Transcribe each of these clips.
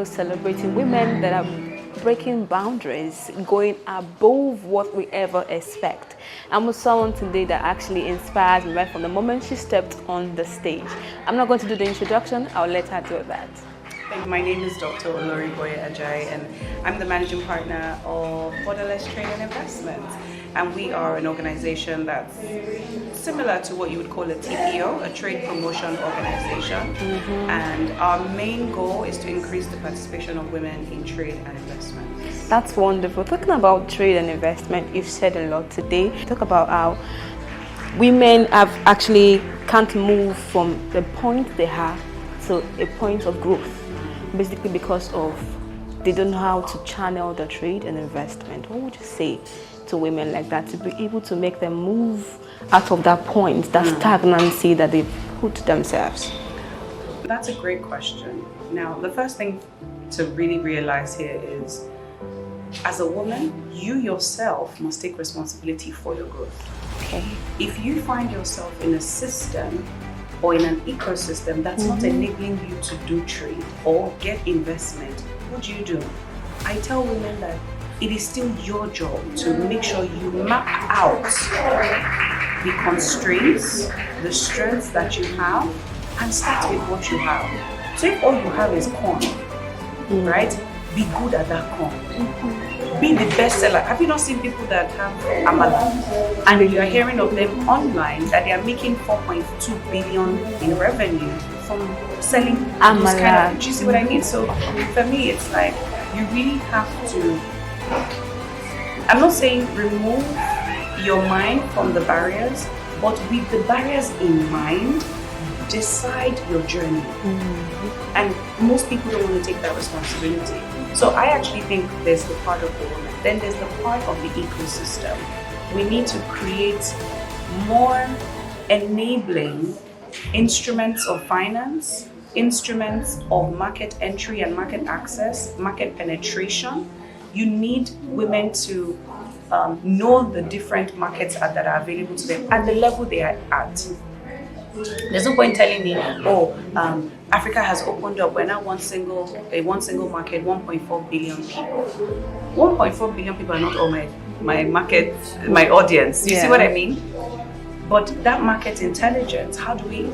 still celebrating women that are breaking boundaries, going above what we ever expect. I'm with someone today that actually inspires me right from the moment she stepped on the stage. I'm not going to do the introduction, I'll let her do that. My name is Dr. Olori Boye-Ajayi, and I'm the managing partner of Borderless Trade and Investments. And we are an organization that's similar to what you would call a TPO, a trade promotion organization. And our main goal is to increase the participation of women in trade and investment. That's wonderful. Talking about trade and investment, you've said a lot today. Talk about how women can't move from the point they have to a point of growth, basically because of they don't know how to channel the trade and investment. What would you say to women like that to be able to make them move out of that point, that stagnancy that they've put themselves? That's a great question. Now, the first thing to really realize here is, as a woman, you yourself must take responsibility for your growth. Okay. If you find yourself in a system or in an ecosystem that's not enabling you to do trade or get investment, what do? I tell women that it is still your job to make sure you map out the constraints, the strengths that you have, and start with what you have. So if all you have is corn, right? Be good at that corn. Be the best seller. Have you not seen people that have amala? And you are hearing of them online that they are making 4.2 billion in revenue from selling amala. Do you see what I mean? So for me, it's like you really have to, I'm not saying remove your mind from the barriers, but with the barriers in mind, decide your journey. And most people don't want to take that responsibility. So I actually think there's the part of the woman, then there's the part of the ecosystem. We need to create more enabling instruments of finance, instruments of market entry and market access, market penetration. You need women to know the different markets that are available to them at the level they are at. There's no point telling me, Africa has opened up. We're now one single market, 1.4 billion people. 1.4 billion people are not all my market, my audience. You see what I mean? But that market intelligence, how do we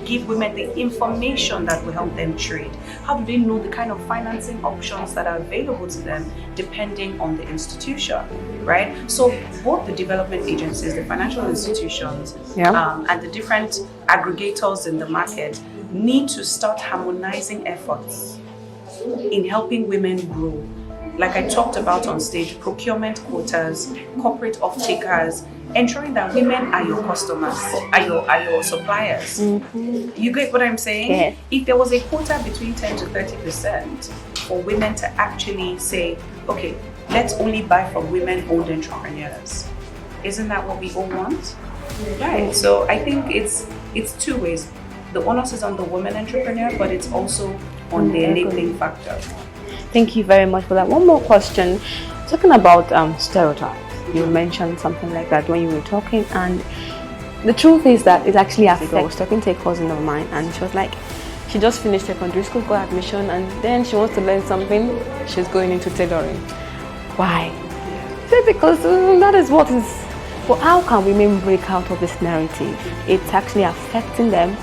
give women the information that will help them trade? How do they know the kind of financing options that are available to them depending on the institution, right? So both the development agencies, the financial institutions, and the different aggregators in the market need to start harmonizing efforts in helping women grow. Like I talked about on stage, procurement quotas, corporate off-takers, ensuring that women are your customers, are your suppliers. You get what I'm saying? Yeah. If there was a quota between 10 to 30% for women to actually say, okay, let's only buy from women-owned entrepreneurs. Isn't that what we all want? Right. So I think it's two ways. The onus is on the woman entrepreneur, but it's also on the enabling factor. Thank you very much for that. One more question. Talking about stereotypes. You mentioned something like that when you were talking, and the truth is that it actually affects. I was talking to a cousin of mine, and she was like, she just finished secondary school, got admission, and then she wants to learn something. She's going into tailoring. Why? Because that is what is. But how can women break out of this narrative? It's actually affecting them,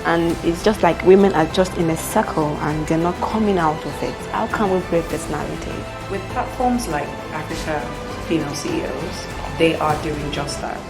and it's just like women are just in a circle and they're not coming out of it. How can we break this narrative? With platforms like Africa Female CEOs, they are doing just that.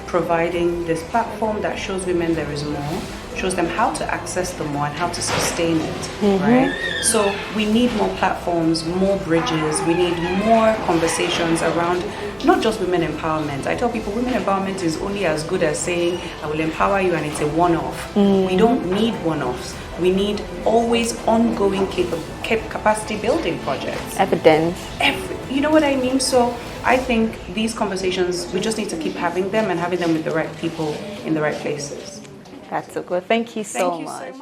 Providing this platform that shows women there is more, shows them how to access the more and how to sustain it, right? So we need more platforms, more bridges, we need more conversations around not just women empowerment. I tell people women empowerment is only as good as saying, I will empower you and it's a one-off. We don't need one-offs. We need always ongoing capacity building projects. Evidence. You know what I mean? So I think these conversations, we just need to keep having them and having them with the right people in the right places. That's so good. Thank you so much.